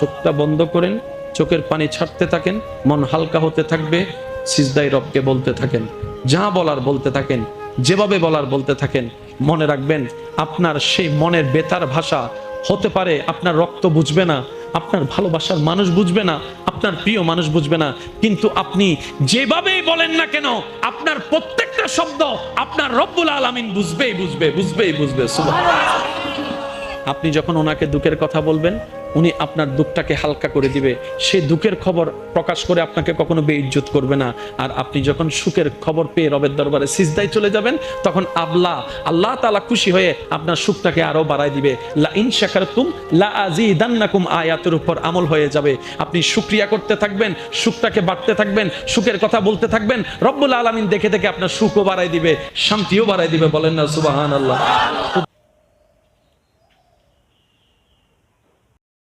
চোখটা বন্ধ করেন, চোখের পানি ছাড়তে থাকেন, মন হালকা হতে থাকবে, সিজদায় রবকে বলতে থাকেন, যা বলার বলতে থাকেন, যেভাবে বলার বলতে থাকেন। মনে রাখবেন আপনার সেই মনের বেতার ভাষা হতে পারে আপনার রক্ত বুঝবে না, আপনার ভালোবাসার মানুষ বুঝবে না, আপনার প্রিয় মানুষ বুঝবে না, কিন্তু আপনি যেভাবেই বলেন না কেন আপনার প্রত্যেকটা শব্দ আপনার রব্বুল আলামিন বুঝবেই বুঝবে। সুবহানাল্লাহ। আপনি যখন ওনাকে দুঃখের কথা বলবেন, উনি আপনার দুঃখটাকে হালকা করে দিবে। সে দুঃখের খবর প্রকাশ করে আপনাকে কখনো বেইজ্জত করবে না। আর আপনি যখন সুখের খবর পেয়ে রবের দরবারে সিজদায় চলে যাবেন, তখন আল্লাহ তাআলা খুশি হয়ে আপনার সুখটাকে আরো বাড়ায় দিবে। লা ইন শাকারতুম লা আযীদান্নাকুম আয়াতের উপর আমল হয়ে যাবে। আপনি শুকরিয়া করতে থাকবেন, সুখটাকে বাড়তে থাকবেন, সুখের কথা বলতে থাকবেন, রব্বুল আলামিন দেখে দেখে আপনার সুখও বাড়ায় দিবে, শান্তিও বাড়ায় দিবে। বলেন না সুবহানাল্লাহ।